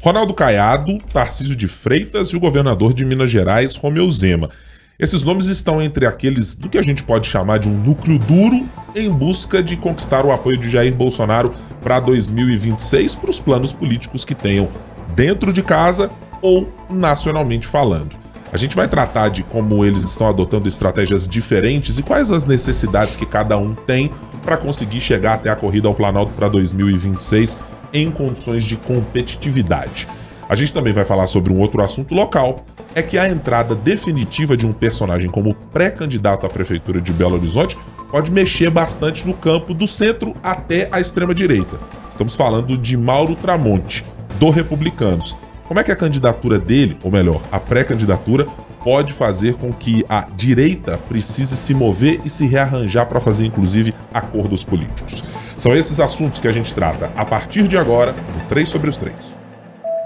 Ronaldo Caiado, Tarcísio de Freitas e o governador de Minas Gerais, Romeu Zema. Esses nomes estão entre aqueles do que a gente pode chamar de um núcleo duro em busca de conquistar o apoio de Jair Bolsonaro para 2026 para os planos políticos que tenham dentro de casa ou nacionalmente falando. A gente vai tratar de como eles estão adotando estratégias diferentes e quais as necessidades que cada um tem para conseguir chegar até a corrida ao Planalto para 2026 em condições de competitividade. A gente também vai falar sobre um outro assunto local, é que a entrada definitiva de um personagem como pré-candidato à Prefeitura de Belo Horizonte pode mexer bastante no campo do centro até a extrema-direita. Estamos falando de Mauro Tramonte, do Republicanos. Como é que a candidatura dele, ou melhor, a pré-candidatura, pode fazer com que a direita precise se mover e se rearranjar para fazer, inclusive, acordos políticos? São esses assuntos que a gente trata a partir de agora no 3 sobre os 3.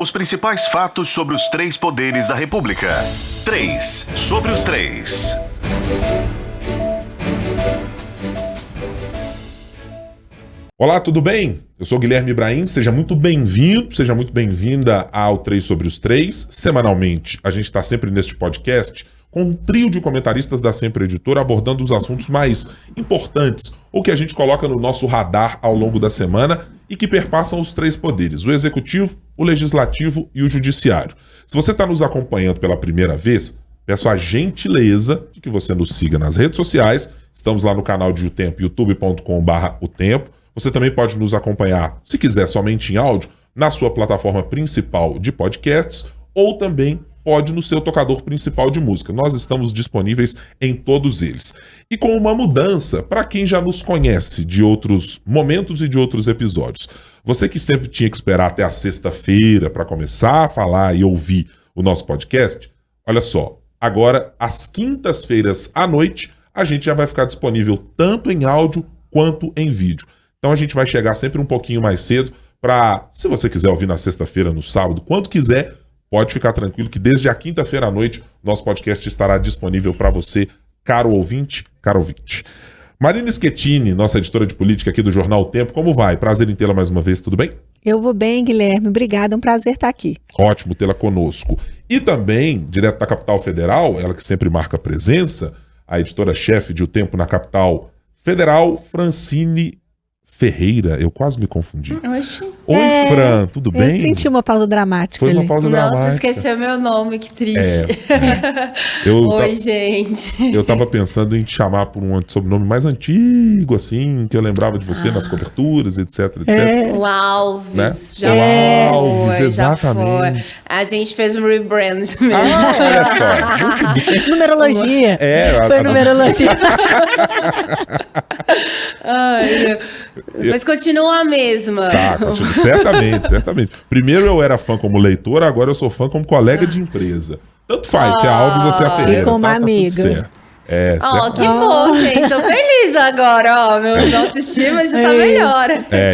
Os principais fatos sobre os 3 poderes da República. 3 sobre os 3. Olá, tudo bem? Eu sou Guilherme Ibrahim, seja muito bem-vindo, seja muito bem-vinda ao 3 sobre os 3. Semanalmente, a gente está sempre neste podcast com um trio de comentaristas da Sempre Editora abordando os assuntos mais importantes ou que a gente coloca no nosso radar ao longo da semana e que perpassam os 3 poderes, o Executivo, o Legislativo e o Judiciário. Se você está nos acompanhando pela primeira vez, peço a gentileza de que você nos siga nas redes sociais. Estamos lá no canal de O Tempo, youtube.com/O Tempo. Você também pode nos acompanhar, se quiser somente em áudio, na sua plataforma principal de podcasts ou também pode no seu tocador principal de música. Nós estamos disponíveis em todos eles. E com uma mudança, para quem já nos conhece de outros momentos e de outros episódios, você que sempre tinha que esperar até a sexta-feira para começar a falar e ouvir o nosso podcast, olha só, agora às quintas-feiras à noite, a gente já vai ficar disponível tanto em áudio quanto em vídeo. Então a gente vai chegar sempre um pouquinho mais cedo para, se você quiser ouvir na sexta-feira, no sábado, quando quiser, pode ficar tranquilo que desde a quinta-feira à noite nosso podcast estará disponível para você, caro ouvinte, caro ouvinte. Marina Schettini, nossa editora de política aqui do Jornal O Tempo, como vai? Prazer em tê-la mais uma vez, tudo bem? Eu vou bem, Guilherme, obrigada, é um prazer estar aqui. Ótimo tê-la conosco. E também, direto da capital federal, ela que sempre marca presença, a editora-chefe de O Tempo na capital federal, Francine Ferreira, eu quase me confundi. Oxi. Oi, Fran, tudo bem? Eu senti uma pausa dramática. Foi uma ali. pausa dramática. Nossa, esqueceu meu nome, que triste. Oi, gente. Eu tava pensando em te chamar por um sobrenome mais antigo, assim, que eu lembrava de você nas coberturas, etc, etc. O Alves, Né? já O foi. Alves, exatamente. Já foi. A gente fez um rebrand mesmo. Olha só. Numerologia. Foi numerologia. Ai, mas continua a mesma. Tá, continua. Certamente. Primeiro eu era fã como leitor, agora eu sou fã como colega de empresa. Tanto faz, se é a Alves ou se é a Ferreira. E como tá amiga. tudo certo. Que bom, gente. Tô feliz agora, ó. Meu autoestima já tá melhor.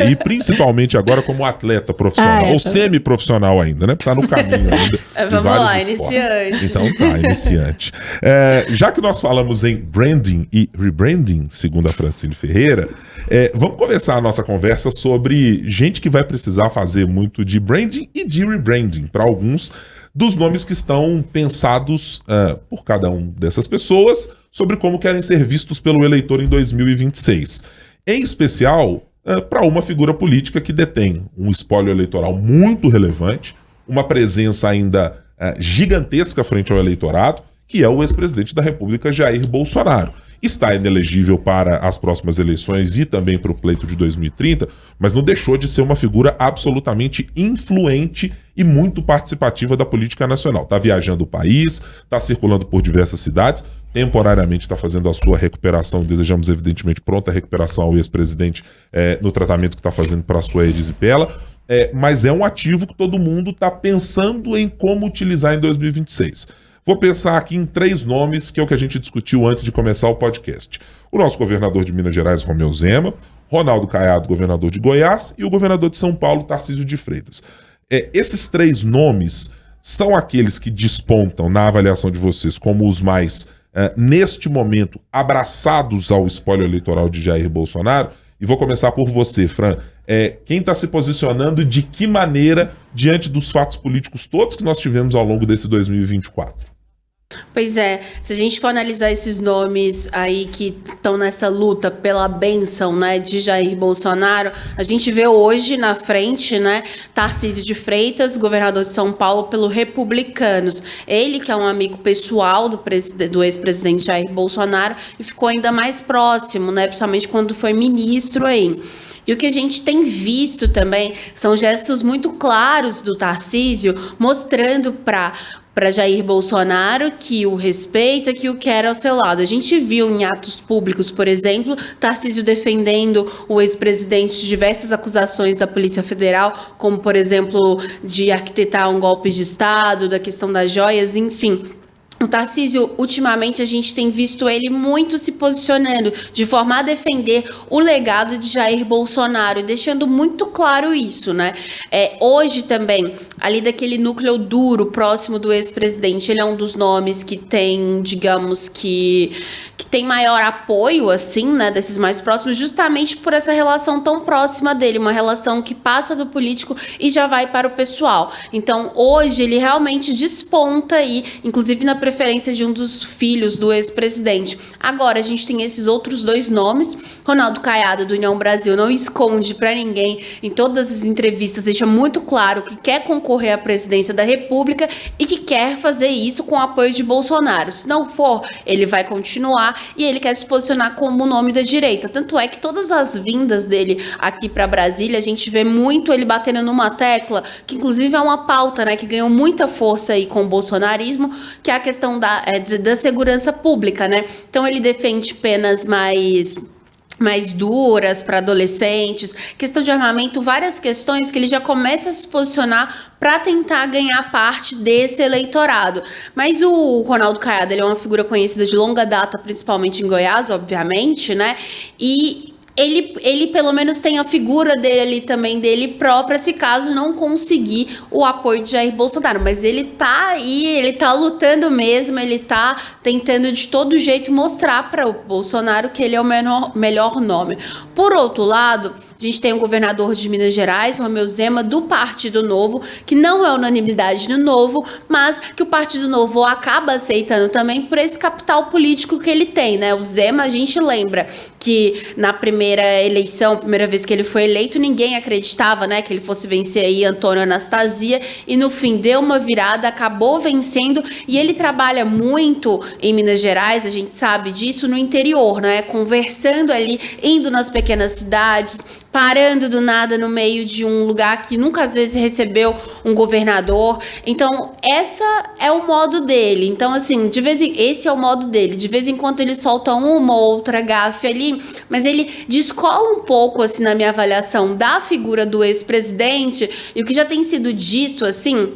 E principalmente agora como atleta profissional, ou semi-profissional ainda, né? Tá no caminho ainda. Vamos lá, iniciante. Então tá, iniciante. Já que nós falamos em branding e rebranding, segundo a Francine Ferreira, vamos começar a nossa conversa sobre gente que vai precisar fazer muito de branding e de rebranding para alguns dos nomes que estão pensados por cada um dessas pessoas sobre como querem ser vistos pelo eleitor em 2026. Em especial, para uma figura política que detém um espólio eleitoral muito relevante, uma presença ainda gigantesca frente ao eleitorado, que é o ex-presidente da República, Jair Bolsonaro. Está inelegível para as próximas eleições e também para o pleito de 2030, mas não deixou de ser uma figura absolutamente influente e muito participativa da política nacional. Está viajando o país, está circulando por diversas cidades, temporariamente está fazendo a sua recuperação, desejamos evidentemente pronta recuperação ao ex-presidente no tratamento que está fazendo para a sua erisipela, mas é um ativo que todo mundo está pensando em como utilizar em 2026. Vou pensar aqui em 3 nomes, que é o que a gente discutiu antes de começar o podcast. O nosso governador de Minas Gerais, Romeu Zema, Ronaldo Caiado, governador de Goiás, e o governador de São Paulo, Tarcísio de Freitas. Esses 3 nomes são aqueles que despontam na avaliação de vocês como os mais, neste momento, abraçados ao espólio eleitoral de Jair Bolsonaro. E vou começar por você, Fran. quem está se posicionando e de que maneira diante dos fatos políticos todos que nós tivemos ao longo desse 2024. Pois é, se a gente for analisar esses nomes aí que estão nessa luta pela bênção, né, de Jair Bolsonaro, a gente vê hoje na frente, né, Tarcísio de Freitas, governador de São Paulo pelo Republicanos. Ele que é um amigo pessoal do ex-presidente Jair Bolsonaro e ficou ainda mais próximo, né, principalmente quando foi ministro aí. E o que a gente tem visto também são gestos muito claros do Tarcísio mostrando para Jair Bolsonaro que o respeita, que o quer ao seu lado. A gente viu em atos públicos, por exemplo, Tarcísio defendendo o ex-presidente de diversas acusações da Polícia Federal, como, por exemplo, de arquitetar um golpe de Estado, da questão das joias, enfim. O Tarcísio, ultimamente, a gente tem visto ele muito se posicionando de forma a defender o legado de Jair Bolsonaro, deixando muito claro isso, né? Hoje também, ali daquele núcleo duro próximo do ex-presidente, ele é um dos nomes que tem, digamos que tem maior apoio, assim, né, desses mais próximos, justamente por essa relação tão próxima dele, uma relação que passa do político e já vai para o pessoal. Então, hoje, ele realmente desponta aí, inclusive na preferência de um dos filhos do ex-presidente. Agora, a gente tem esses outros dois nomes. Ronaldo Caiado, do União Brasil, não esconde para ninguém, em todas as entrevistas, deixa muito claro que quer concorrer à presidência da República e que quer fazer isso com o apoio de Bolsonaro. Se não for, ele vai continuar e ele quer se posicionar como o nome da direita. Tanto é que todas as vindas dele aqui para Brasília, a gente vê muito ele batendo numa tecla, que inclusive é uma pauta, né, que ganhou muita força aí com o bolsonarismo, que é a questão da segurança pública, né? Então ele defende penas mais duras para adolescentes, questão de armamento, várias questões que ele já começa a se posicionar para tentar ganhar parte desse eleitorado. Mas o Ronaldo Caiado, ele é uma figura conhecida de longa data, principalmente em Goiás, obviamente, né? E ele pelo menos tem a figura dele também, dele própria, se caso não conseguir o apoio de Jair Bolsonaro. Mas ele tá aí, ele tá lutando mesmo, ele tá tentando de todo jeito mostrar para o Bolsonaro que ele é o melhor nome. Por outro lado, a gente tem o governador de Minas Gerais, Romeu Zema, do Partido Novo, que não é unanimidade no Novo, mas que o Partido Novo acaba aceitando também por esse capital político que ele tem, né? O Zema, a gente lembra que na primeira eleição, primeira vez que ele foi eleito, ninguém acreditava, né, que ele fosse vencer aí Antônio Anastasia, e no fim deu uma virada, acabou vencendo, e ele trabalha muito em Minas Gerais, a gente sabe disso, no interior, né, conversando ali, indo nas pequenas cidades, parando do nada no meio de um lugar que nunca às vezes recebeu um governador. Então, essa é o modo dele. Então, assim, esse é o modo dele. De vez em quando ele solta uma ou outra gafe ali, mas ele descola um pouco, assim, na minha avaliação da figura do ex-presidente, e o que já tem sido dito, assim,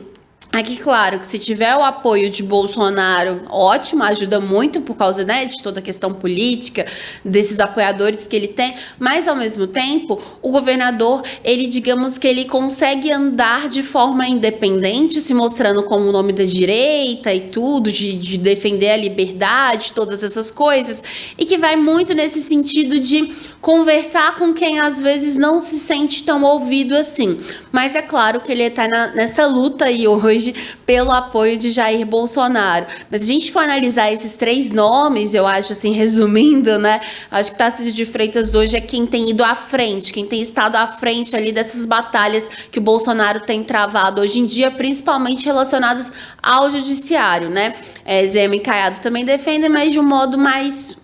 aqui, claro, que se tiver o apoio de Bolsonaro, ótimo, ajuda muito por causa, né, de toda a questão política, desses apoiadores que ele tem, mas, ao mesmo tempo, o governador, ele, digamos que ele consegue andar de forma independente, se mostrando como o nome da direita e tudo, de defender a liberdade, todas essas coisas, e que vai muito nesse sentido de conversar com quem, às vezes, não se sente tão ouvido assim. Mas é claro que ele está nessa luta aí hoje pelo apoio de Jair Bolsonaro. Mas se a gente for analisar esses três nomes, eu acho, assim, resumindo, né, acho que Tarcísio de Freitas hoje é quem tem ido à frente, quem tem estado à frente ali dessas batalhas que o Bolsonaro tem travado hoje em dia, principalmente relacionadas ao judiciário, né? Zema e Caiado também defendem, mas de um modo mais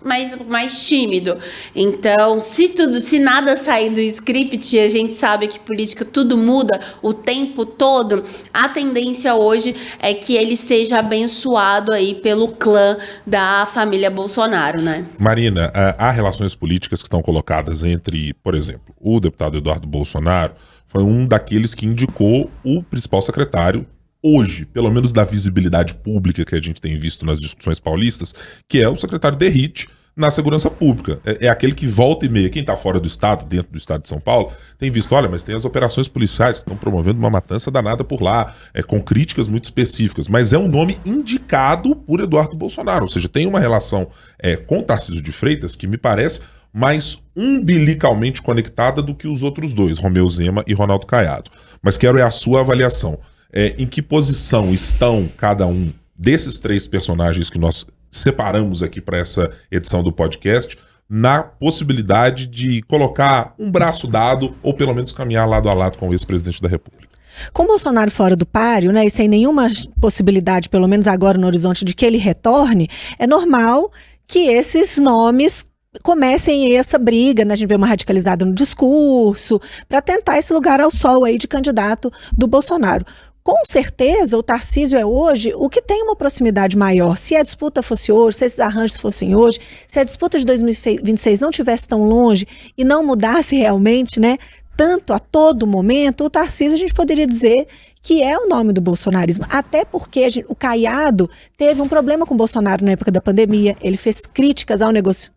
tímido. Então, se nada sair do script, a gente sabe que política tudo muda o tempo todo, a tendência hoje é que ele seja abençoado aí pelo clã da família Bolsonaro, né? Marina, há relações políticas que estão colocadas entre, por exemplo, o deputado Eduardo Bolsonaro foi um daqueles que indicou o principal secretário hoje, pelo menos da visibilidade pública que a gente tem visto nas discussões paulistas, que é o secretário Derrite, na segurança pública. É aquele que volta e meia, quem está fora do estado, dentro do estado de São Paulo, tem visto, olha, mas tem as operações policiais que estão promovendo uma matança danada por lá, com críticas muito específicas, mas é um nome indicado por Eduardo Bolsonaro, ou seja, tem uma relação com Tarcísio de Freitas que me parece mais umbilicalmente conectada do que os outros dois, Romeu Zema e Ronaldo Caiado. Mas quero a sua avaliação. Em que posição estão cada um desses 3 personagens que nós separamos aqui para essa edição do podcast, na possibilidade de colocar um braço dado ou pelo menos caminhar lado a lado com o ex-presidente da República? Com Bolsonaro fora do páreo, né, e sem nenhuma possibilidade, pelo menos agora no horizonte, de que ele retorne, é normal que esses nomes comecem essa briga, né? A gente vê uma radicalizada no discurso, para tentar esse lugar ao sol aí de candidato do Bolsonaro. Com certeza, o Tarcísio é hoje o que tem uma proximidade maior. Se a disputa fosse hoje, se esses arranjos fossem hoje, se a disputa de 2026 não tivesse tão longe e não mudasse realmente, né, tanto a todo momento, o Tarcísio a gente poderia dizer que é o nome do bolsonarismo, até porque o Caiado teve um problema com o Bolsonaro na época da pandemia, ele fez críticas ao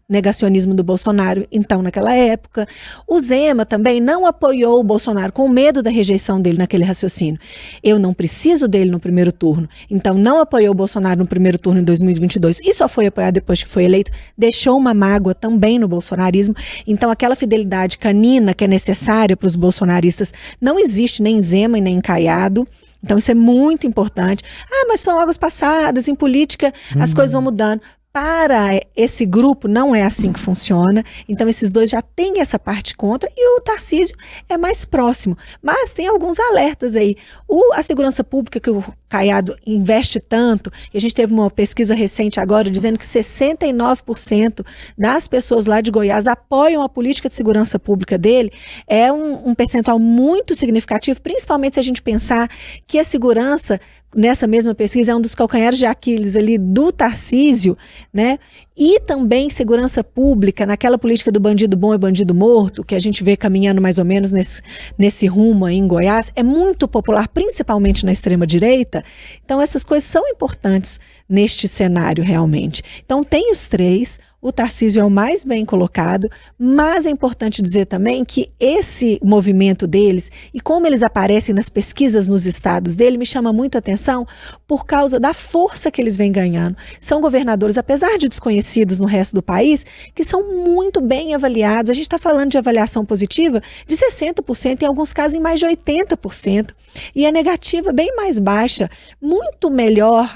negacionismo do Bolsonaro, então, naquela época. O Zema também não apoiou o Bolsonaro, com medo da rejeição dele naquele raciocínio. Eu não preciso dele no primeiro turno, então não apoiou o Bolsonaro no primeiro turno em 2022 e só foi apoiar depois que foi eleito, deixou uma mágoa também no bolsonarismo, então aquela fidelidade canina que é necessária para os bolsonaristas não existe nem em Zema e nem em Caiado. Então isso é muito importante. Mas são águas passadas, em política as coisas vão mudando. Para esse grupo não é assim que funciona, então esses dois já têm essa parte contra e o Tarcísio é mais próximo. Mas tem alguns alertas aí. A segurança pública que o Caiado investe tanto, e a gente teve uma pesquisa recente agora dizendo que 69% das pessoas lá de Goiás apoiam a política de segurança pública dele, é um percentual muito significativo, principalmente se a gente pensar que a segurança, nessa mesma pesquisa, é um dos calcanhares de Aquiles ali do Tarcísio, né? E também segurança pública, naquela política do bandido bom e bandido morto, que a gente vê caminhando mais ou menos nesse rumo aí em Goiás, é muito popular, principalmente na extrema-direita. Então essas coisas são importantes neste cenário realmente. Então tem os 3, o Tarcísio é o mais bem colocado, mas é importante dizer também que esse movimento deles e como eles aparecem nas pesquisas nos estados dele me chama muito a atenção por causa da força que eles vêm ganhando. São governadores, apesar de desconhecidos no resto do país, que são muito bem avaliados. A gente está falando de avaliação positiva de 60%, em alguns casos em mais de 80%, e a negativa bem mais baixa, muito melhor,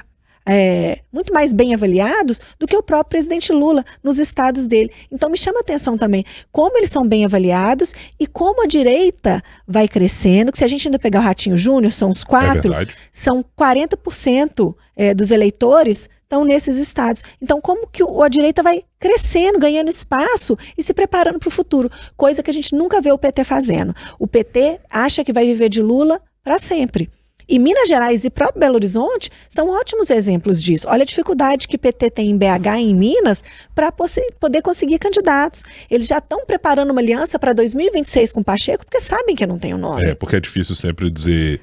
muito mais bem avaliados do que o próprio presidente Lula nos estados dele. Então me chama a atenção também como eles são bem avaliados e como a direita vai crescendo, que se a gente ainda pegar o Ratinho Júnior, são os 4, são 40% dos eleitores estão nesses estados. Então como que a direita vai crescendo, ganhando espaço e se preparando para o futuro, coisa que a gente nunca vê o PT fazendo. O PT acha que vai viver de Lula para sempre. E Minas Gerais e próprio Belo Horizonte são ótimos exemplos disso. Olha a dificuldade que o PT tem em BH e em Minas para poder conseguir candidatos. Eles já estão preparando uma aliança para 2026 com o Pacheco porque sabem que não tem o nome. Porque é difícil sempre dizer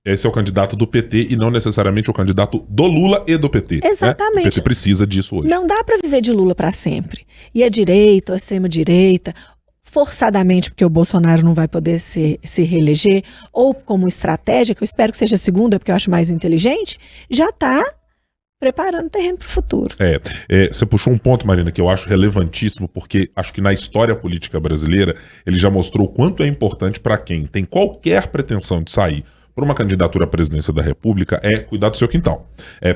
esse é o candidato do PT e não necessariamente o candidato do Lula e do PT. Exatamente. Né? O PT precisa disso hoje. Não dá para viver de Lula para sempre. E a direita, a extrema-direita, forçadamente, porque o Bolsonaro não vai poder se reeleger, ou como estratégia, que eu espero que seja a segunda, porque eu acho mais inteligente, já está preparando o terreno para o futuro. Você puxou um ponto, Marina, que eu acho relevantíssimo, porque acho que na história política brasileira ele já mostrou o quanto é importante para quem tem qualquer pretensão de sair para uma candidatura à presidência da República cuidar do seu quintal.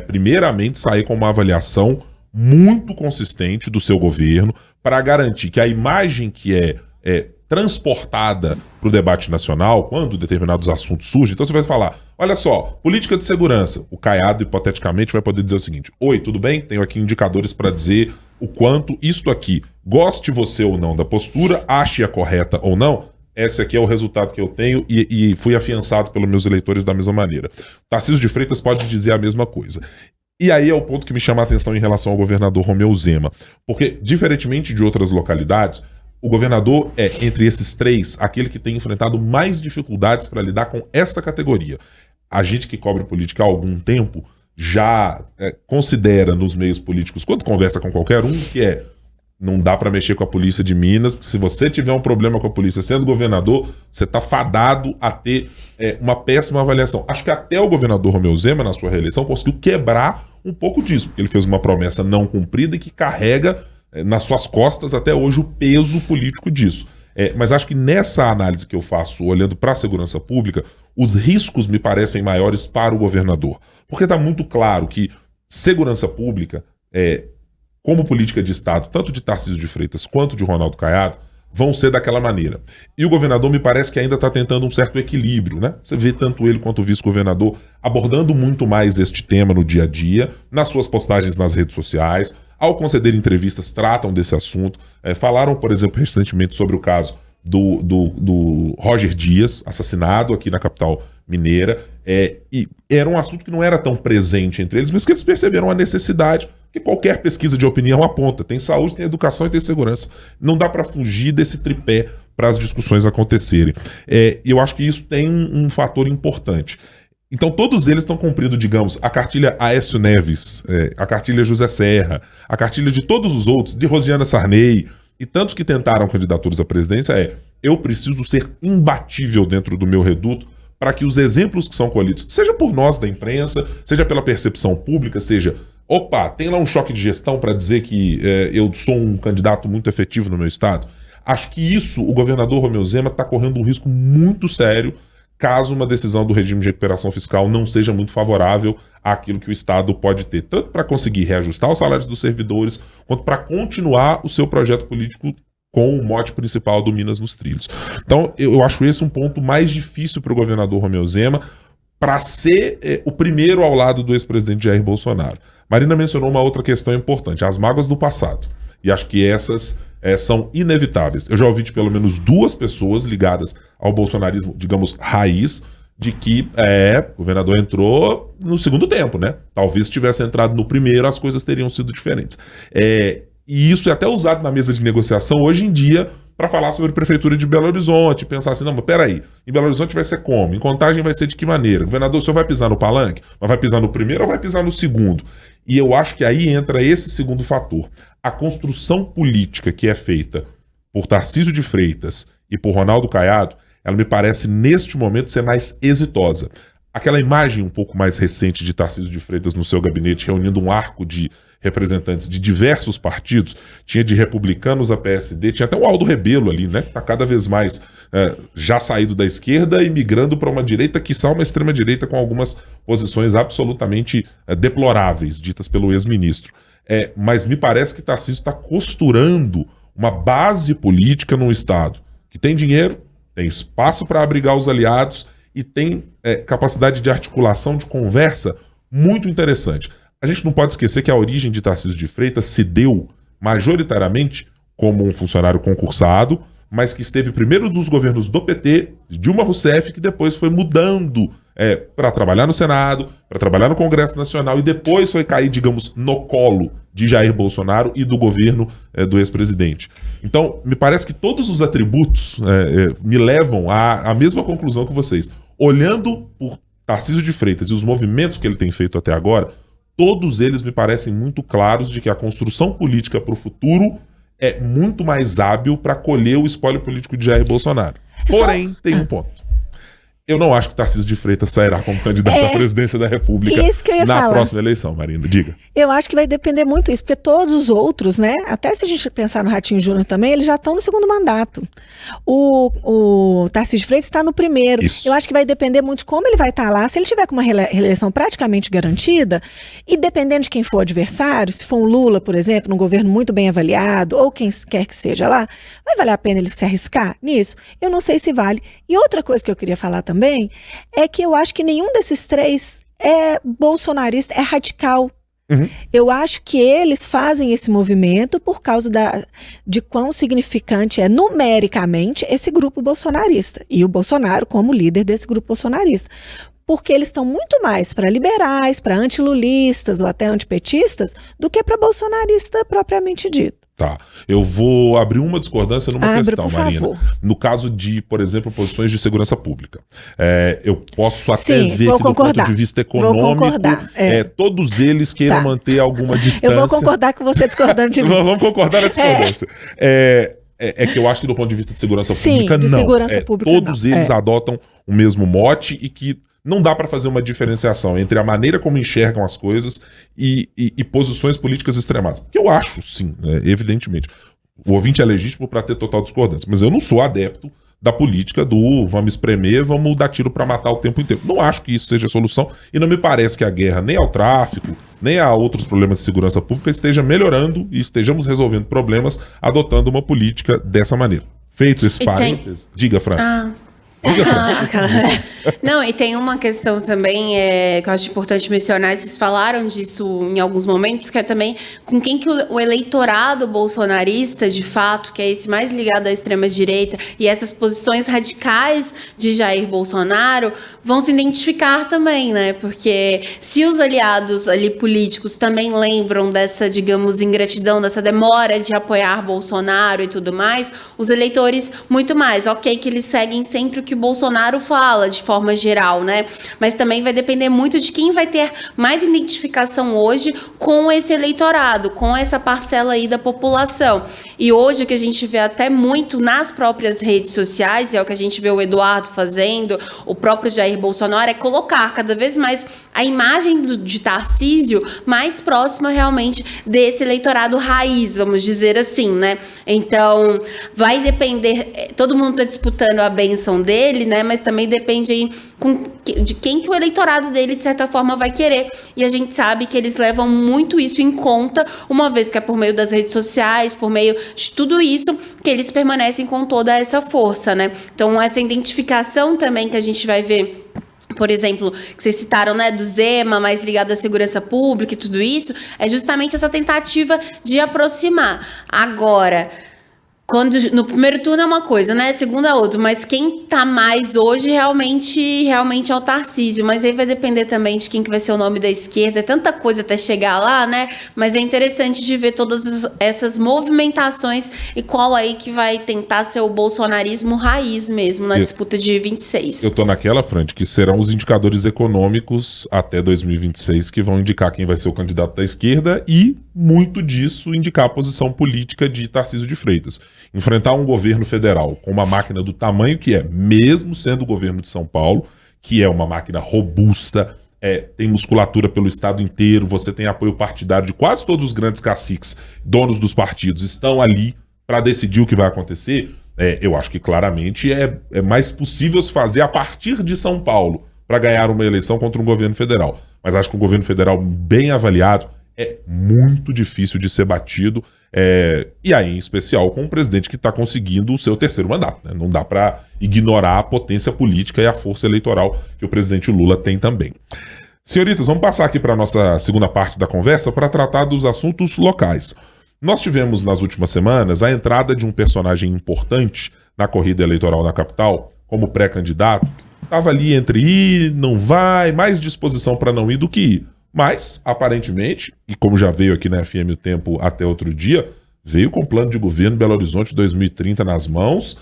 Primeiramente, sair com uma avaliação muito consistente do seu governo para garantir que a imagem que é transportada para o debate nacional, quando determinados assuntos surgem, então você vai falar, olha só, política de segurança, o Caiado hipoteticamente vai poder dizer o seguinte, oi, tudo bem? Tenho aqui indicadores para dizer o quanto isto aqui, goste você ou não da postura, ache-a correta ou não, esse aqui é o resultado que eu tenho e fui afiançado pelos meus eleitores da mesma maneira. Tarcísio de Freitas pode dizer a mesma coisa. E aí é o ponto que me chama a atenção em relação ao governador Romeu Zema. Porque, diferentemente de outras localidades, o governador é, entre esses 3, aquele que tem enfrentado mais dificuldades para lidar com esta categoria. A gente que cobre política há algum tempo já considera nos meios políticos, quando conversa com qualquer um, que não dá para mexer com a polícia de Minas, porque se você tiver um problema com a polícia sendo governador, você está fadado a ter uma péssima avaliação. Acho que até o governador Romeu Zema, na sua reeleição, conseguiu quebrar um pouco disso, porque ele fez uma promessa não cumprida e que carrega nas suas costas até hoje o peso político disso. Mas acho que nessa análise que eu faço, olhando para a segurança pública, os riscos me parecem maiores para o governador. Porque está muito claro que segurança pública, como política de Estado, tanto de Tarcísio de Freitas quanto de Ronaldo Caiado, vão ser daquela maneira. E o governador me parece que ainda está tentando um certo equilíbrio, né? Você vê tanto ele quanto o vice-governador abordando muito mais este tema no dia a dia, nas suas postagens nas redes sociais, ao conceder entrevistas, tratam desse assunto. Falaram, por exemplo, recentemente sobre o caso do Roger Dias, assassinado aqui na capital mineira, e era um assunto que não era tão presente entre eles, mas que eles perceberam a necessidade que qualquer pesquisa de opinião aponta. Tem saúde, tem educação e tem segurança. Não dá para fugir desse tripé para as discussões acontecerem. E eu acho que isso tem um fator importante. Então todos eles estão cumprindo, digamos, a cartilha Aécio Neves, a cartilha José Serra, a cartilha de todos os outros, de Rosiana Sarney e tantos que tentaram candidaturas à presidência. Eu preciso ser imbatível dentro do meu reduto para que os exemplos que são colhidos, seja por nós da imprensa, seja pela percepção pública, seja, tem lá um choque de gestão para dizer que eu sou um candidato muito efetivo no meu estado. Acho que isso, o governador Romeu Zema está correndo um risco muito sério caso uma decisão do regime de recuperação fiscal não seja muito favorável àquilo que o Estado pode ter, tanto para conseguir reajustar os salários dos servidores, quanto para continuar o seu projeto político com o mote principal do Minas nos trilhos. Então, eu acho esse um ponto mais difícil para o governador Romeu Zema, para ser o primeiro ao lado do ex-presidente Jair Bolsonaro. Marina mencionou uma outra questão importante, as mágoas do passado. E acho que essas são inevitáveis. Eu já ouvi de pelo menos 2 pessoas ligadas ao bolsonarismo, digamos, raiz, de que o governador entrou no segundo tempo, né? Talvez se tivesse entrado no primeiro, as coisas teriam sido diferentes. E isso é até usado na mesa de negociação hoje em dia para falar sobre a Prefeitura de Belo Horizonte, pensar assim, não, mas peraí, em Belo Horizonte vai ser como? Em Contagem vai ser de que maneira? Governador, o senhor vai pisar no palanque? Mas vai pisar no primeiro ou vai pisar no segundo? E eu acho que aí entra esse segundo fator. A construção política que é feita por Tarcísio de Freitas e por Ronaldo Caiado, ela me parece, neste momento, ser mais exitosa. Aquela imagem um pouco mais recente de Tarcísio de Freitas no seu gabinete, reunindo um arco de representantes de diversos partidos, tinha de republicanos a PSD, tinha até o Aldo Rebelo ali, né? Está cada vez mais já saído da esquerda e migrando para uma direita, quiçá uma extrema-direita, com algumas posições absolutamente deploráveis, ditas pelo ex-ministro. Mas me parece que Tarcísio está costurando uma base política num Estado que tem dinheiro, tem espaço para abrigar os aliados e tem capacidade de articulação, de conversa muito interessante. A gente não pode esquecer que a origem de Tarcísio de Freitas se deu majoritariamente como um funcionário concursado, mas que esteve primeiro dos governos do PT, de Dilma Rousseff, que depois foi mudando para trabalhar no Senado, para trabalhar no Congresso Nacional e depois foi cair, digamos, no colo de Jair Bolsonaro e do governo do ex-presidente. Então, me parece que todos os atributos me levam à mesma conclusão que vocês. Olhando por Tarcísio de Freitas e os movimentos que ele tem feito até agora, todos eles me parecem muito claros de que a construção política para o futuro é muito mais hábil para colher o espólio político de Jair Bolsonaro. Porém, tem um ponto. Eu não acho que Tarcísio de Freitas sairá como candidato à presidência da República na próxima eleição, Marina. Diga. Eu acho que vai depender muito disso, porque todos os outros, né? Até se a gente pensar no Ratinho Júnior também, eles já estão no segundo mandato. O Tarcísio de Freitas está no primeiro. Isso. Eu acho que vai depender muito de como ele vai estar lá. Se ele tiver com uma reeleição praticamente garantida, e dependendo de quem for o adversário, se for um Lula, por exemplo, num governo muito bem avaliado, ou quem quer que seja lá, vai valer a pena ele se arriscar nisso? Eu não sei se vale. E outra coisa que eu queria falar também é que eu acho que nenhum desses três é bolsonarista, é radical. Uhum. Eu acho que eles fazem esse movimento por causa de quão significante é numericamente esse grupo bolsonarista e o Bolsonaro como líder desse grupo bolsonarista. Porque eles estão muito mais para liberais, para antilulistas ou até antipetistas do que para bolsonarista propriamente dito. Tá. Eu vou abrir uma discordância numa questão, Marina. Favor. No caso de, por exemplo, posições de segurança pública. Eu posso até ver que do ponto de vista econômico, todos eles queiram manter alguma distância. Eu vou concordar com você discordando de mim. Vamos concordar na discordância. Que eu acho que do ponto de vista de segurança pública, não. Segurança pública, todos eles adotam o mesmo mote e que não dá para fazer uma diferenciação entre a maneira como enxergam as coisas e posições políticas extremadas. Que eu acho, sim, evidentemente. O ouvinte é legítimo para ter total discordância, mas eu não sou adepto da política do vamos espremer, vamos dar tiro para matar o tempo inteiro. Não acho que isso seja a solução e não me parece que a guerra nem ao tráfico, nem a outros problemas de segurança pública esteja melhorando e estejamos resolvendo problemas adotando uma política dessa maneira. Feito esse parênteses, diga, Fran. Não, e tem uma questão também que eu acho importante mencionar, vocês falaram disso em alguns momentos, que é também com quem que o eleitorado bolsonarista, de fato, que é esse mais ligado à extrema-direita, e essas posições radicais de Jair Bolsonaro vão se identificar também, né? Porque se os aliados ali políticos também lembram dessa, digamos, ingratidão, dessa demora de apoiar Bolsonaro e tudo mais, os eleitores muito mais. Ok, que eles seguem sempre o que o Bolsonaro fala, de forma geral, né? Mas também vai depender muito de quem vai ter mais identificação hoje com esse eleitorado, com essa parcela aí da população. E hoje o que a gente vê até muito nas próprias redes sociais, e é o que a gente vê o Eduardo fazendo, o próprio Jair Bolsonaro, é colocar cada vez mais a imagem de Tarcísio mais próxima realmente desse eleitorado raiz, vamos dizer assim, né? Então, vai depender, todo mundo está disputando a bênção dele, né? Mas também depende aí de quem que o eleitorado dele, de certa forma, vai querer. E a gente sabe que eles levam muito isso em conta, uma vez que é por meio das redes sociais, por meio de tudo isso, que eles permanecem com toda essa força, né? Então, essa identificação também que a gente vai ver, por exemplo, que vocês citaram, né, do Zema, mais ligado à segurança pública e tudo isso, é justamente essa tentativa de aproximar. Agora, no primeiro turno é uma coisa, né? Segundo é outra. Mas quem tá mais hoje realmente é o Tarcísio. Mas aí vai depender também de quem que vai ser o nome da esquerda. É tanta coisa até chegar lá, né? Mas é interessante de ver todas essas movimentações e qual aí que vai tentar ser o bolsonarismo raiz mesmo na disputa de 26. Eu tô naquela, Fran, que serão os indicadores econômicos até 2026 que vão indicar quem vai ser o candidato da esquerda e muito disso indicar a posição política de Tarcísio de Freitas. Enfrentar um governo federal com uma máquina do tamanho que é, mesmo sendo o governo de São Paulo, que é uma máquina robusta, tem musculatura pelo estado inteiro, você tem apoio partidário de quase todos os grandes caciques, donos dos partidos, estão ali para decidir o que vai acontecer. Eu acho que claramente é mais possível se fazer a partir de São Paulo para ganhar uma eleição contra um governo federal. Mas acho que um governo federal bem avaliado é muito difícil de ser batido, e aí em especial com um presidente que está conseguindo o seu terceiro mandato, né? Não dá para ignorar a potência política e a força eleitoral que o presidente Lula tem também. Senhoritas, vamos passar aqui para a nossa segunda parte da conversa para tratar dos assuntos locais. Nós tivemos nas últimas semanas a entrada de um personagem importante na corrida eleitoral na capital como pré-candidato. Estava ali entre ir, não vai, mais disposição para não ir do que ir. Mas, aparentemente, e como já veio aqui na FM o Tempo até outro dia, veio com o plano de governo Belo Horizonte 2030 nas mãos,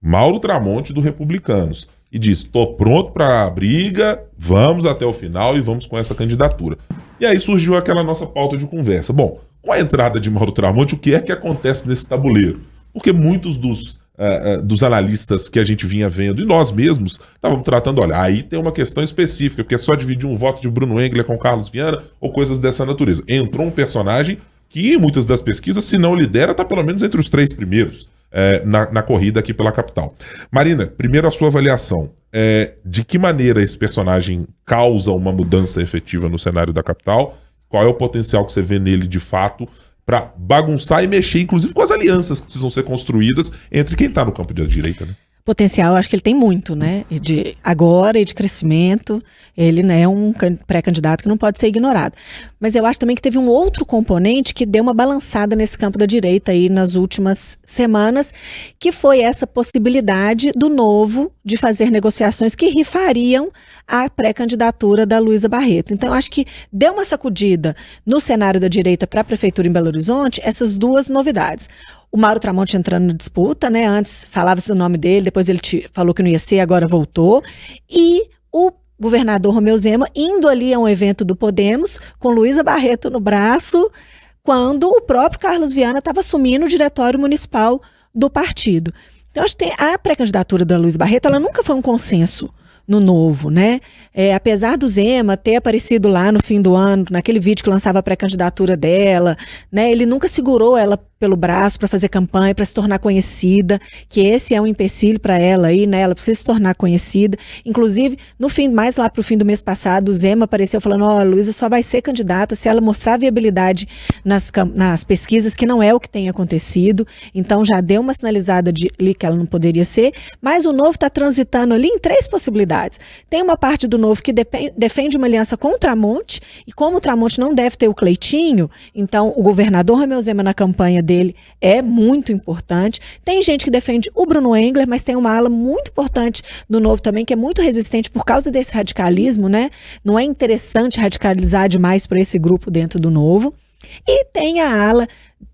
Mauro Tramonte do Republicanos. E diz, tô pronto para a briga, vamos até o final e vamos com essa candidatura. E aí surgiu aquela nossa pauta de conversa. Bom, com a entrada de Mauro Tramonte, o que é que acontece nesse tabuleiro? Porque muitos dos analistas que a gente vinha vendo, e nós mesmos, estávamos tratando, olha, aí tem uma questão específica, porque é só dividir um voto de Bruno Engler com Carlos Viana, ou coisas dessa natureza. Entrou um personagem que, em muitas das pesquisas, se não lidera, está pelo menos entre os 3 primeiros na corrida aqui pela capital. Marina, primeiro a sua avaliação. De que maneira esse personagem causa uma mudança efetiva no cenário da capital? Qual é o potencial que você vê nele de fato para bagunçar e mexer, inclusive com as alianças que precisam ser construídas entre quem está no campo da direita, né? Potencial, acho que ele tem muito, né? De agora e de crescimento. Ele, né, é um pré-candidato que não pode ser ignorado. Mas eu acho também que teve um outro componente que deu uma balançada nesse campo da direita aí nas últimas semanas, que foi essa possibilidade do Novo de fazer negociações que rifariam a pré-candidatura da Luísa Barreto. Então, eu acho que deu uma sacudida no cenário da direita para a prefeitura em Belo Horizonte essas 2 novidades. O Mauro Tramonte entrando na disputa, né? Antes falava-se o nome dele, depois ele falou que não ia ser, agora voltou. E o governador Romeu Zema indo ali a um evento do Podemos, com Luísa Barreto no braço, quando o próprio Carlos Viana estava assumindo o diretório municipal do partido. Então, acho que a pré-candidatura da Luísa Barreto, ela nunca foi um consenso no Novo, né? Apesar do Zema ter aparecido lá no fim do ano, naquele vídeo que lançava a pré-candidatura dela, né? Ele nunca segurou ela pelo braço para fazer campanha, para se tornar conhecida, que esse é um empecilho para ela aí, né? Ela precisa se tornar conhecida. Inclusive, no fim, mais lá para o fim do mês passado, o Zema apareceu falando: ó, a Luísa só vai ser candidata se ela mostrar viabilidade nas pesquisas, que não é o que tem acontecido. Então já deu uma sinalizada ali que ela não poderia ser, mas o Novo está transitando ali em 3 possibilidades. Tem uma parte do Novo que defende uma aliança com o Tramonte, e como o Tramonte não deve ter o Cleitinho, então o governador Romeu Zema na campanha dele é muito importante. Tem gente que defende o Bruno Engler, mas tem uma ala muito importante do Novo também, que é muito resistente por causa desse radicalismo, né? Não é interessante radicalizar demais para esse grupo dentro do Novo. E tem a ala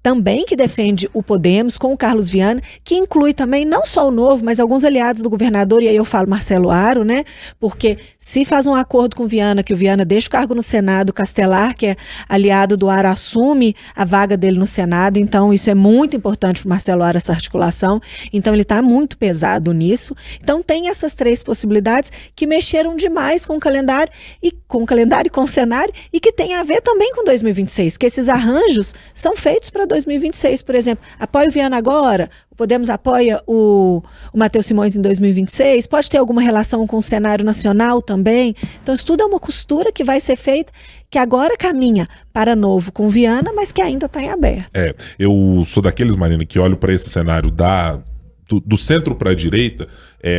também que defende o Podemos, com o Carlos Viana, que inclui também não só o Novo, mas alguns aliados do governador, e aí eu falo Marcelo Aro, né? Porque se faz um acordo com o Viana, que o Viana deixa o cargo no Senado, o Castelar, que é aliado do Aro, assume a vaga dele no Senado, então isso é muito importante para o Marcelo Aro, essa articulação, então ele está muito pesado nisso. Então tem essas 3 possibilidades que mexeram demais com o calendário e com o cenário, e que tem a ver também com 2026, que esses arranjos são feitos para 2026, por exemplo. Apoia o Viana agora, o Podemos apoia o Matheus Simões em 2026, pode ter alguma relação com o cenário nacional também. Então isso tudo é uma costura que vai ser feita, que agora caminha para Novo com Viana, mas que ainda está em aberto. Eu sou daqueles, Marina, que olho para esse cenário do centro para a direita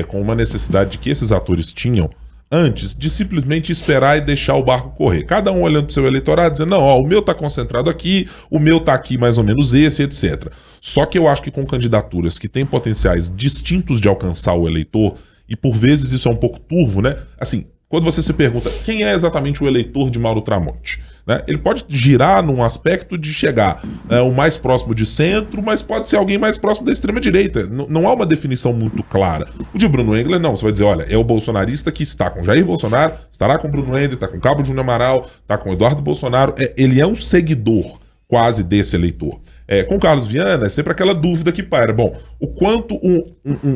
com uma necessidade que esses atores tinham antes de simplesmente esperar e deixar o barco correr. Cada um olhando para o seu eleitorado, dizendo: não, o meu está concentrado aqui, o meu está aqui mais ou menos esse, etc. Só que eu acho que com candidaturas que têm potenciais distintos de alcançar o eleitor, e por vezes isso é um pouco turvo, né? Assim, quando você se pergunta quem é exatamente o eleitor de Mauro Tramonte, né? Ele pode girar num aspecto de chegar o mais próximo de centro, mas pode ser alguém mais próximo da extrema-direita. Não há uma definição muito clara. O de Bruno Engler, não. Você vai dizer: olha, é o bolsonarista que está com Jair Bolsonaro, estará com Bruno Engler, está com Cabo Júnior Amaral, está com Eduardo Bolsonaro. Ele é um seguidor quase desse eleitor. Com Carlos Viana, é sempre aquela dúvida que paira. Bom, o quanto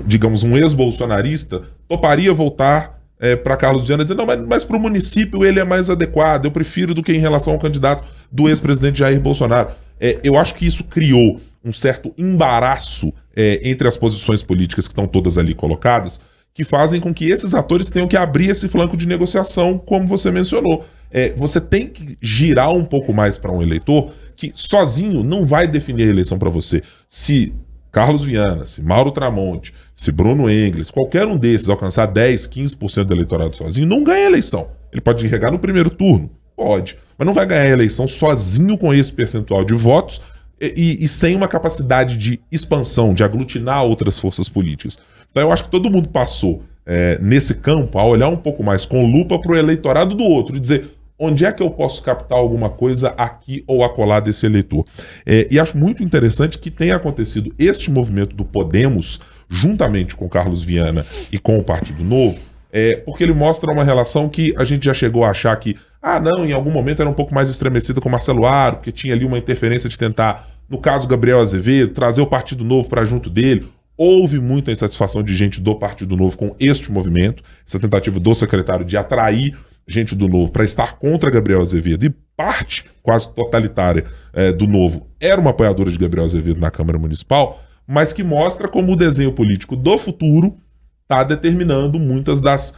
digamos, um ex-bolsonarista toparia voltar para Carlos Viana, dizer: não, mas para o município ele é mais adequado, eu prefiro do que em relação ao candidato do ex-presidente Jair Bolsonaro. Eu acho que isso criou um certo embaraço entre as posições políticas que estão todas ali colocadas, que fazem com que esses atores tenham que abrir esse flanco de negociação, como você mencionou. Você tem que girar um pouco mais para um eleitor que sozinho não vai definir a eleição para você. Se Carlos Viana, se Mauro Tramonte, se Bruno Engler, qualquer um desses alcançar 10, 15% do eleitorado sozinho, não ganha a eleição. Ele pode chegar no primeiro turno? Pode. Mas não vai ganhar a eleição sozinho com esse percentual de votos e sem uma capacidade de expansão, de aglutinar outras forças políticas. Então eu acho que todo mundo passou nesse campo a olhar um pouco mais com lupa para o eleitorado do outro e dizer: onde é que eu posso captar alguma coisa aqui ou acolá desse eleitor? E acho muito interessante que tenha acontecido este movimento do Podemos, juntamente com Carlos Viana e com o Partido Novo, porque ele mostra uma relação que a gente já chegou a achar que, não, em algum momento era um pouco mais estremecida com Marcelo Aro, porque tinha ali uma interferência de tentar, no caso Gabriel Azevedo, trazer o Partido Novo para junto dele. Houve muita insatisfação de gente do Partido Novo com este movimento, essa tentativa do secretário de atrair gente do Novo para estar contra Gabriel Azevedo, e parte quase totalitária do Novo era uma apoiadora de Gabriel Azevedo na Câmara Municipal, mas que mostra como o desenho político do futuro está determinando muitas das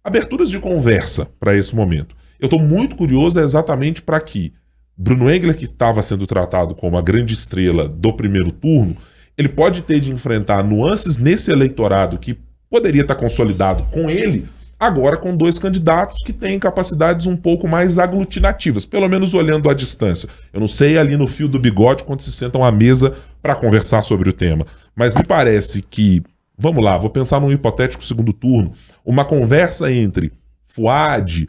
aberturas de conversa para esse momento. Eu estou muito curioso exatamente para que Bruno Engler, que estava sendo tratado como a grande estrela do primeiro turno, ele pode ter de enfrentar nuances nesse eleitorado que poderia estar consolidado com ele, agora com 2 candidatos que têm capacidades um pouco mais aglutinativas, pelo menos olhando à distância. Eu não sei ali no fio do bigode quando se sentam à mesa para conversar sobre o tema, mas me parece que, vamos lá, vou pensar num hipotético segundo turno, uma conversa entre Fuad,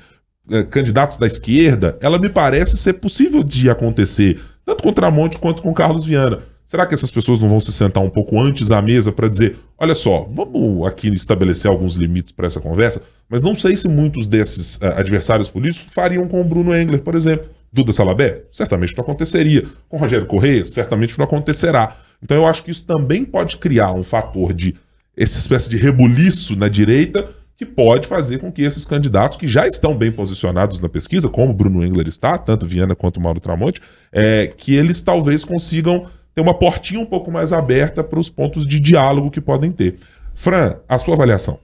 candidatos da esquerda, ela me parece ser possível de acontecer, tanto com Tramonte quanto com Carlos Viana. Será que essas pessoas não vão se sentar um pouco antes à mesa para dizer: olha só, vamos aqui estabelecer alguns limites para essa conversa? Mas não sei se muitos desses adversários políticos fariam com o Bruno Engler, por exemplo. Duda Salabert? Certamente não aconteceria. Com Rogério Correia? Certamente não acontecerá. Então eu acho que isso também pode criar um fator de essa espécie de rebuliço na direita, que pode fazer com que esses candidatos que já estão bem posicionados na pesquisa, como o Bruno Engler está, tanto Viana quanto o Mauro Tramonte, que eles talvez consigam ter uma portinha um pouco mais aberta para os pontos de diálogo que podem ter. Fran, a sua avaliação?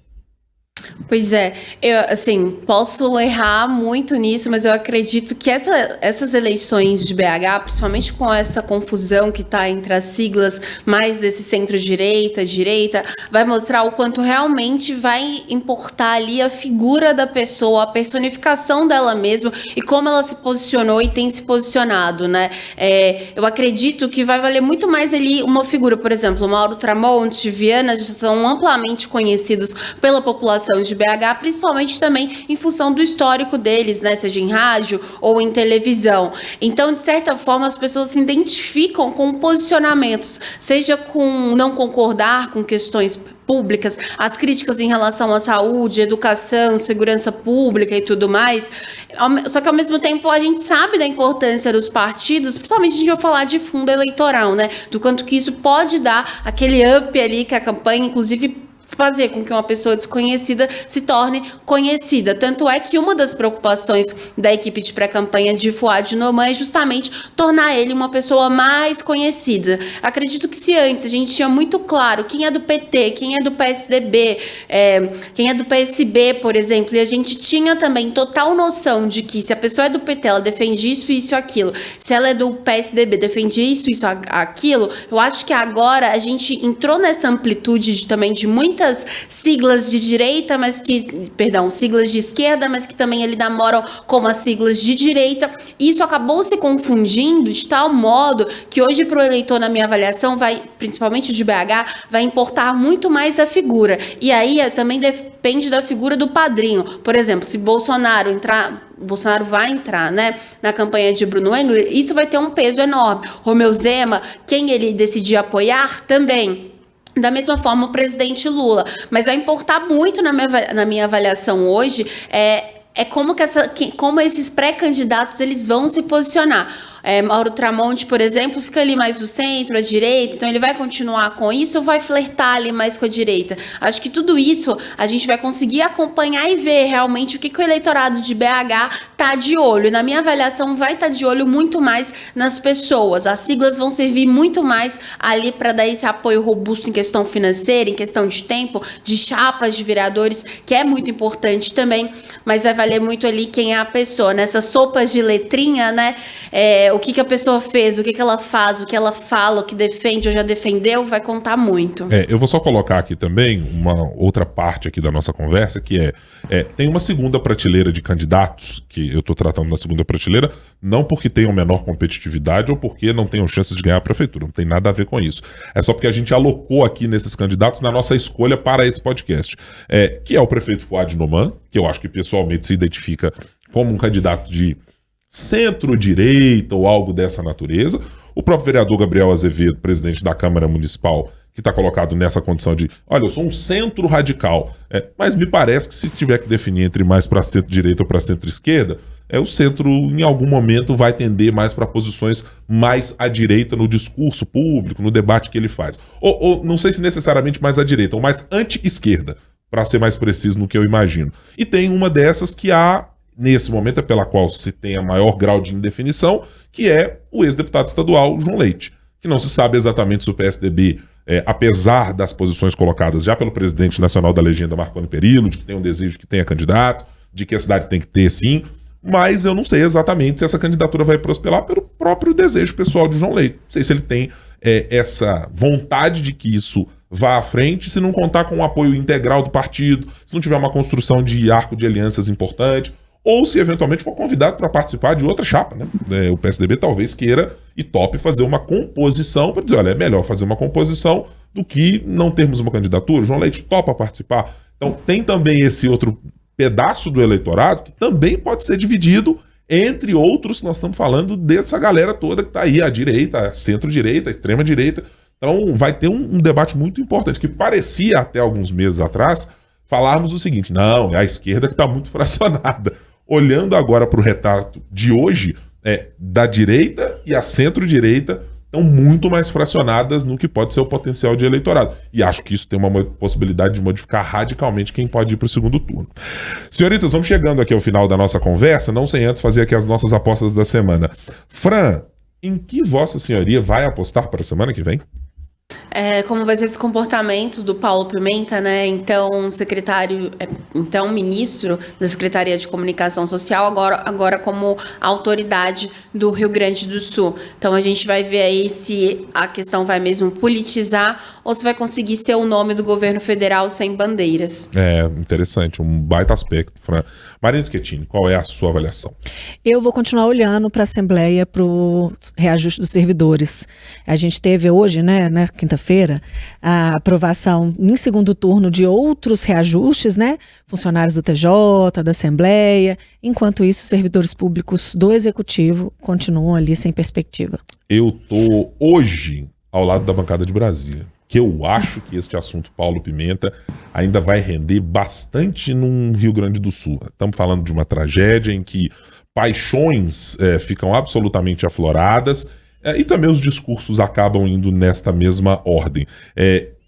Pois é, eu, assim, posso errar muito nisso, mas eu acredito que essas eleições de BH, principalmente com essa confusão que está entre as siglas mais desse centro-direita, vai mostrar o quanto realmente vai importar ali a figura da pessoa, a personificação dela mesma e como ela se posicionou e tem se posicionado, né? Eu acredito que vai valer muito mais ali uma figura, por exemplo, Mauro Tramonte, Viana, já são amplamente conhecidos pela população de BH, principalmente também em função do histórico deles, né, seja em rádio ou em televisão. Então, de certa forma, as pessoas se identificam com posicionamentos, seja com não concordar com questões públicas, as críticas em relação à saúde, educação, segurança pública e tudo mais. Só que, ao mesmo tempo, a gente sabe da importância dos partidos, principalmente a gente vai falar de fundo eleitoral, né, do quanto que isso pode dar aquele up ali que a campanha, inclusive, fazer com que uma pessoa desconhecida se torne conhecida. Tanto é que uma das preocupações da equipe de pré-campanha de Fouad Noman é justamente tornar ele uma pessoa mais conhecida. Acredito que se antes a gente tinha muito claro quem é do PT, quem é do PSDB, quem é do PSB, por exemplo, e a gente tinha também total noção de que se a pessoa é do PT, ela defende isso, isso e aquilo. Se ela é do PSDB, defende isso, isso, aquilo. Eu acho que agora a gente entrou nessa amplitude também de muitas siglas de direita, siglas de esquerda, mas que também ali namoram como as siglas de direita. E isso acabou se confundindo de tal modo que hoje para o eleitor, na minha avaliação, principalmente de BH, vai importar muito mais a figura. E aí também depende da figura do padrinho. Por exemplo, se Bolsonaro vai entrar, né, na campanha de Bruno Engler, isso vai ter um peso enorme. Romeu Zema, quem ele decidir apoiar, também. Da mesma forma, o presidente Lula. Mas vai importar muito na minha avaliação hoje como esses pré-candidatos eles vão se posicionar. Mauro Tramonte, por exemplo, fica ali mais do centro, à direita, então ele vai continuar com isso ou vai flertar ali mais com a direita? Acho que tudo isso a gente vai conseguir acompanhar e ver realmente o que o eleitorado de BH tá de olho. Na minha avaliação, vai estar de olho muito mais nas pessoas. As siglas vão servir muito mais ali para dar esse apoio robusto em questão financeira, em questão de tempo, de chapas de vereadores, que é muito importante também, mas vai valer muito ali quem é a pessoa. Nessas sopas de letrinha, né? O que a pessoa fez, o que ela faz, o que ela fala, o que defende ou já defendeu, vai contar muito. Eu vou só colocar aqui também uma outra parte aqui da nossa conversa, que tem uma segunda prateleira de candidatos, que eu estou tratando na segunda prateleira, não porque tenham menor competitividade ou porque não tenham chances de ganhar a prefeitura, não tem nada a ver com isso. É só porque a gente alocou aqui nesses candidatos na nossa escolha para esse podcast, que é o prefeito Fouad Noman, que eu acho que pessoalmente se identifica como um candidato de centro-direita ou algo dessa natureza. O próprio vereador Gabriel Azevedo, presidente da Câmara Municipal, que está colocado nessa condição de, olha, eu sou um centro radical. Mas me parece que se tiver que definir entre mais para centro-direita ou para centro-esquerda, o centro, em algum momento, vai tender mais para posições mais à direita no discurso público, no debate que ele faz. Ou não sei se necessariamente mais à direita, ou mais anti-esquerda, para ser mais preciso no que eu imagino. E tem uma dessas que nesse momento, pela qual se tem a maior grau de indefinição, que é o ex-deputado estadual João Leite, que não se sabe exatamente se o PSDB, apesar das posições colocadas já pelo presidente nacional da legenda, Marconi Perillo, de que tem um desejo que tenha candidato, de que a cidade tem que ter sim, mas eu não sei exatamente se essa candidatura vai prosperar pelo próprio desejo pessoal de João Leite. Não sei se ele tem essa vontade de que isso vá à frente, se não contar com o apoio integral do partido, se não tiver uma construção de arco de alianças importante, ou se eventualmente for convidado para participar de outra chapa, né? O PSDB talvez queira e tope fazer uma composição para dizer, olha, é melhor fazer uma composição do que não termos uma candidatura. João Leite topa participar. Então tem também esse outro pedaço do eleitorado que também pode ser dividido entre outros. Nós estamos falando dessa galera toda que está aí, a direita, a centro-direita, a extrema-direita. Então vai ter um debate muito importante, que parecia até alguns meses atrás falarmos o seguinte, não, é a esquerda que está muito fracionada. Olhando agora para o retrato de hoje, da direita e a centro-direita estão muito mais fracionadas no que pode ser o potencial de eleitorado. E acho que isso tem uma possibilidade de modificar radicalmente quem pode ir para o segundo turno. Senhoritas, vamos chegando aqui ao final da nossa conversa, não sem antes fazer aqui as nossas apostas da semana. Fran, em que Vossa Senhoria vai apostar para a semana que vem? Como vai ser esse comportamento do Paulo Pimenta, né? Então, ministro da Secretaria de Comunicação Social, agora como autoridade do Rio Grande do Sul. Então, a gente vai ver aí se a questão vai mesmo politizar ou se vai conseguir ser o nome do governo federal sem bandeiras. Interessante, um baita aspecto, Fran. Marina Schettini, qual é a sua avaliação? Eu vou continuar olhando para a Assembleia, para o reajuste dos servidores. A gente teve hoje, né, na quinta-feira, a aprovação em segundo turno de outros reajustes, né? Funcionários do TJ, da Assembleia. Enquanto isso, os servidores públicos do Executivo continuam ali sem perspectiva. Eu tô hoje ao lado da bancada de Brasília, que eu acho que este assunto Paulo Pimenta ainda vai render bastante no Rio Grande do Sul. Estamos falando de uma tragédia em que paixões ficam absolutamente afloradas e também os discursos acabam indo nesta mesma ordem.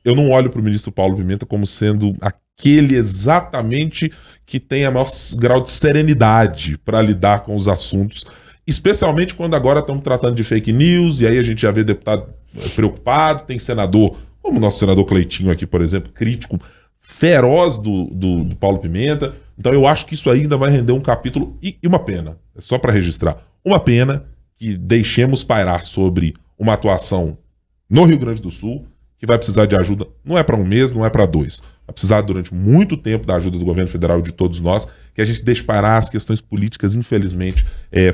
Eu não olho para o ministro Paulo Pimenta como sendo aquele exatamente que tem a maior grau de serenidade para lidar com os assuntos, especialmente quando agora estamos tratando de fake news, e aí a gente já vê deputado preocupado, tem senador, como o nosso senador Cleitinho aqui, por exemplo, crítico feroz do Paulo Pimenta. Então eu acho que isso ainda vai render um capítulo, e uma pena, é só para registrar, uma pena que deixemos pairar sobre uma atuação no Rio Grande do Sul, que vai precisar de ajuda, não é para um mês, não é para 2. Vai precisar durante muito tempo da ajuda do governo federal e de todos nós, que a gente deixe parar as questões políticas, infelizmente,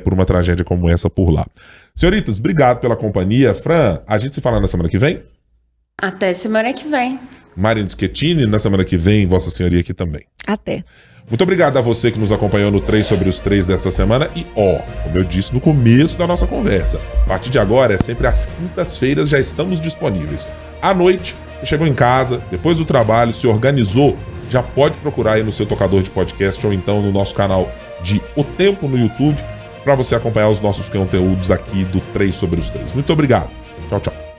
por uma tragédia como essa por lá. Senhoritas, obrigado pela companhia. Fran, a gente se fala na semana que vem? Até semana que vem. Marina Schettini, na semana que vem, Vossa Senhoria aqui também. Até. Muito obrigado a você que nos acompanhou no 3 sobre os 3 dessa semana. E como eu disse no começo da nossa conversa, a partir de agora, sempre às quintas-feiras, já estamos disponíveis. À noite, você chegou em casa, depois do trabalho, se organizou, já pode procurar aí no seu tocador de podcast ou então no nosso canal de O Tempo no YouTube, para você acompanhar os nossos conteúdos aqui do 3 sobre os 3. Muito obrigado. Tchau, tchau.